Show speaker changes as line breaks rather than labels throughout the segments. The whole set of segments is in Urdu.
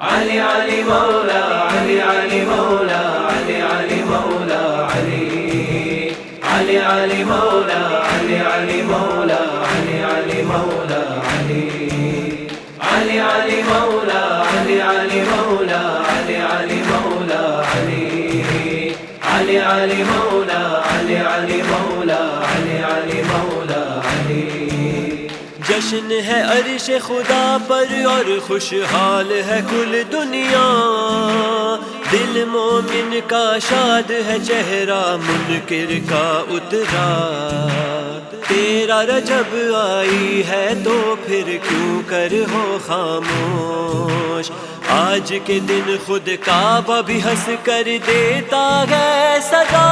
علي علي مولا علي علي مولا علي علي مولا علي علي علي مولا علي علي مولا علي علي مولا علي علي علي مولا علي علي مولا علي علي مولا علي علي علي مولا علي علي مولا علي علي مولا علي
جشن ہے عرش خدا پر اور خوشحال ہے کل دنیا، دل مومن کا شاد ہے چہرہ منکر کا اترا، تیرا رجب آئی ہے تو پھر کیوں کر ہو خاموش، آج کے دن خود کعبہ بھی ہنس کر دیتا ہے صدا۔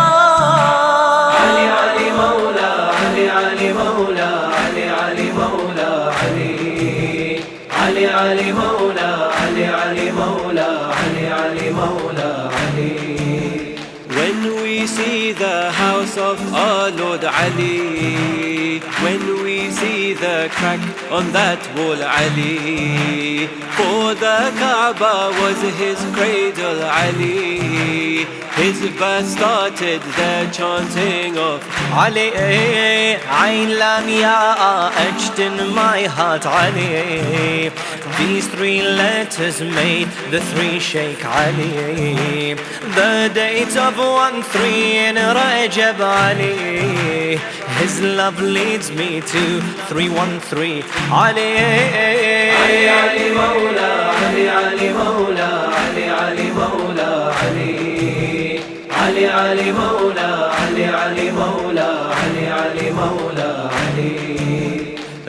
علي علي مولا علي علي مولا علي علي مولا علي علي علي مولا علي علي مولا علي علي مولا علي
When we see the house of our Lord Ali, when we see the crack on that wall Ali, for the Kaaba was his cradle Ali, his birth started the chanting of Ali. Ain Lam Ya etched in my heart Ali, these three letters made the three Sheikh Ali, the date of 1-3 in Rajab Ali, his love leads me to 313 Ali.
Ali Ali مولا علي علي مولا علي علي مولا علي علي علي مولا علي علي مولا علي علي مولا علي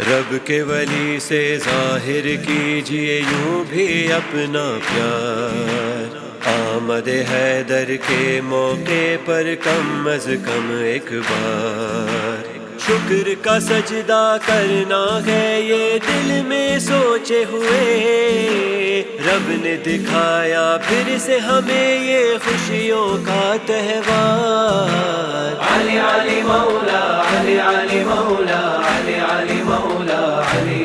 رب کے ولی سے ظاہر کیجئے یوں بھی اپنا پیار، آمد حیدر کے موقع پر کم از کم ایک بار شکر کا سجدہ کرنا ہے یہ دل میں سوچے ہوئے، رب نے دکھایا پھر سے ہمیں یہ خوشیوں کا تہوار۔
علي علي مولا علي علي مولا علي علي مولا علي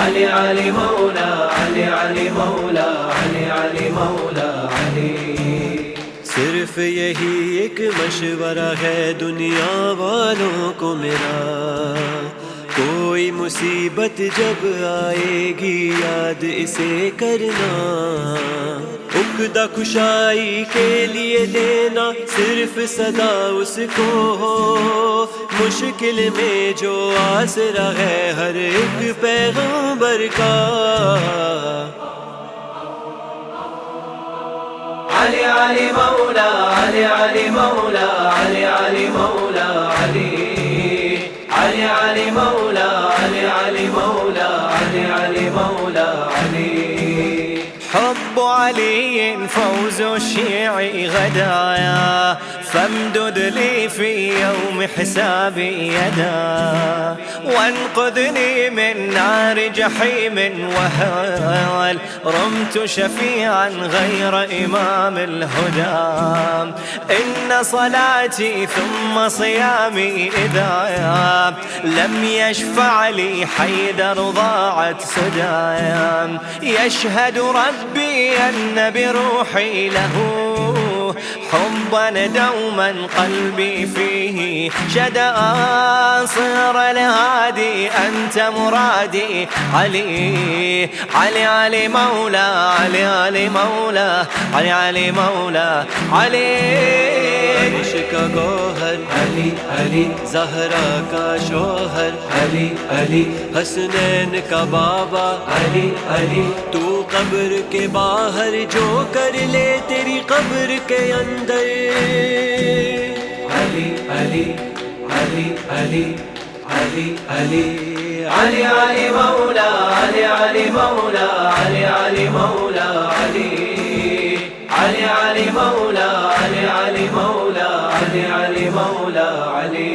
علي علي مولا علي علي مولا علي علي مولا علي
صرف یہی ایک مشورہ ہے دنیا والوں کو میرا، کوئی مصیبت جب آئے گی یاد اسے کرنا، عقدہ کشائی کے لیے لینا صرف صدا اس کو ہو، مشکل میں جو آسرا ہے ہر ایک پیغمبر کا۔
علي علي مولا علي علي مولا علي علي مولا علي علي علي مولا علي علي مولا علي علي مولا علي
حب علي فوز الشيعي غدايا، فامدد لي في يوم حسابي يدا، وانقذني من نار جحيم وهوال، رمت شفيعا غير إمام الهدى، إن صلاتي ثم صيامي إذا لم يشفع لي حيدر ضاعت سدايا، يشهد ربي أن بروحي له حبا دوما قلبي فيه شدا، صر الهادي أنت مرادي علي علي علي مولا علي علي مولا علي علي مولا علي عرش کا گوہر
علي علي
زہرا کا شوہر
علي علي
حسنین کا بابا
علي علي
تو قبر کے باہر جو کر لے تیری قبر کے اندر،
علي علي علي علي علي علي علي علي مولا علي علي مولا علي علي مولا علي علي علي مولا علي علي مولا علي علي مولا علي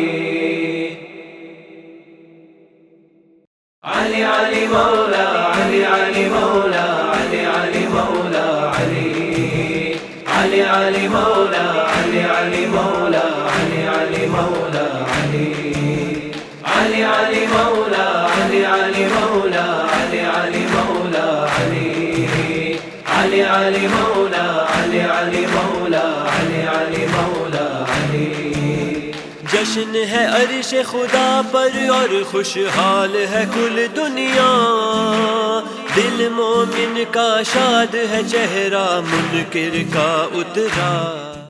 علي علي مولا علي علي مولا علي علي مولا علي علي علي مولا علي علي مولا علي علي مولا علي علي علي مولا علي علي مولا علي علي مولا علي علی مولا علی علی مولا علی علی مولا علی.
جشن ہے عرش خدا پر اور خوشحال ہے کل دنیا، دل مومن کا شاد ہے چہرہ منکر کا اترا.